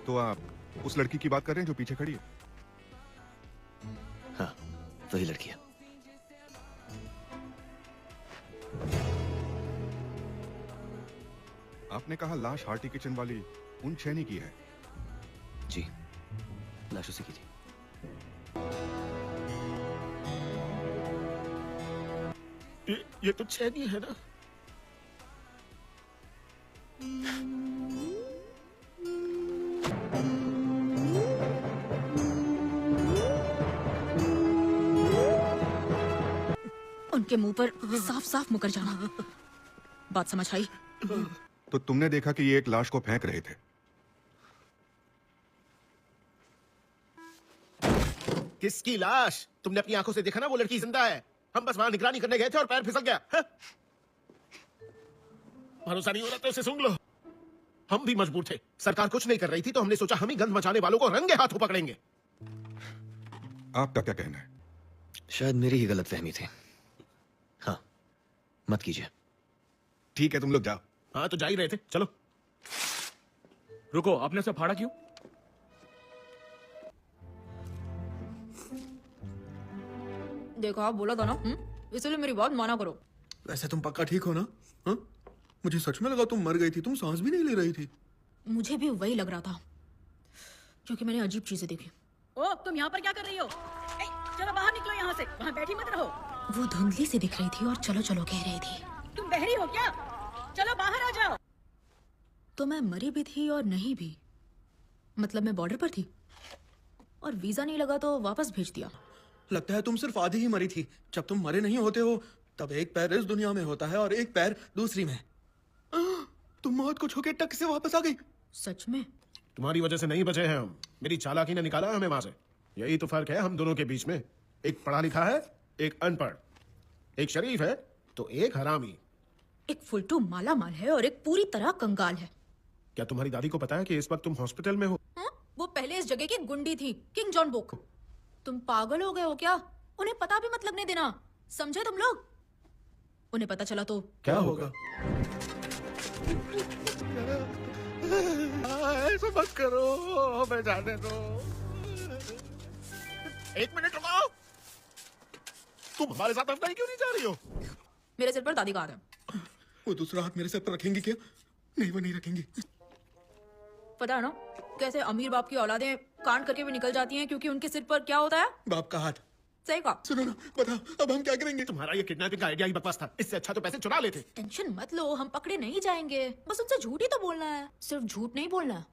तो आप उस लड़की की बात कर रहे हैं जो पीछे खड़ी है? हाँ, वही लड़की है। आपने कहा लाश हार्टी किचन वाली उन छेनी की है। जी, लाश उसी की थी। ये तो छेनी है ना? उनके मुंह पर साफ साफ मुकर जाना। बात समझ आई? तो तुमने देखा कि ये एक लाश को फेंक रहे थे? किसकी लाश? तुमने अपनी आंखों से देखा ना वो लड़की जिंदा है। हम बस वहां निगरानी करने गए थे और पैर फिसल गया। भरोसा नहीं हो रहा तो उसे सूंघ लो। हम भी मजबूर थे, सरकार कुछ नहीं कर रही थी तो हमने सोचा हम ही गंद मचाने वालों को रंगे हाथों पकड़ेंगे। आपका क्या कहना है? शायद मेरी ही गलतफहमी थी। हाँ, मत कीजिए। ठीक है, तुम लोग जाओ। हाँ तो जा ही रहे थे, चलो। रुको, आपने उसे फाड़ा क्यों? देखो, आप बोला था ना, इसलिए मेरी बात माना करो। वैसे तुम पक्का ठीक हो ना? हाँ? मुझे सच में लगा तुम मर गई थी, तुम सांस भी नहीं ले रही थी। मुझे भी वही लग रहा था, क्योंकि मैंने अजीब चीजें देखी। ओ, तुम यहाँ पर क्या कर रही हो? ए, चलो बाहर निकलो यहाँ से, वहाँ बैठी मत रहो। वो धुंधली से दिख रही थी और चलो चलो कह रही थी। तुम बहरी हो क्या? चलो बाहर आ जाओ। तो मैं मरी भी थी और नहीं भी, मतलब मैं बॉर्डर पर थी और वीजा नहीं लगा तो वापस भेज दिया। लगता है तुम सिर्फ आधी ही मरी थी। जब तुम मरे नहीं होते हो तब एक पैर इस दुनिया में होता है और एक पैर दूसरी में। तुम मौत को छूके टक से वापस आ गई। सच में? तुम्हारी वजह से नहीं बचे हैं हम। मेरी चालाकी ने निकाला हमें वहां से। यही तो फर्क है हम दोनों के बीच में। एक पढ़ा लिखा है, एक अनपढ़। एक शरीफ है तो एक हरामी। एक फुलटू माला माल है और एक पूरी तरह कंगाल है। क्या तुम्हारी दादी को पता है कि इस वक्त तुम हॉस्पिटल में हो? वो पहले इस जगह की गुंडी थी, किंग जॉन बुक। तुम पागल हो गए हो क्या? उन्हें पता भी मत लगने देना, समझे तुम लोग? उन्हें पता चला तो क्या होगा? ऐसा मत करो, हमें जाने दो। एक मिनट रुको। तुम हमारे साथ अफगानी क्यों नहीं जा रही हो? मेरे सिर पर दादी का हाथ है। वो दूसरा हाथ मेरे सर पर रखेंगी क्या? नहीं, वो नहीं रखेंगी। पता है ना कैसे अमीर बाप की औलादें कांड करके भी निकल जाती हैं, क्योंकि उनके सिर पर क्या होता है? बाप का हाथ। सही कहा। सुनो ना, बताओ अब हम क्या करेंगे? तुम्हारा ये किडनैपिंग का आइडिया ही बकवास था। इससे अच्छा तो पैसे चुरा लेते। टेंशन मत लो, हम पकड़े नहीं जाएंगे। बस उनसे झूठ ही तो बोलना है, सिर्फ झूठ नहीं बोलना है।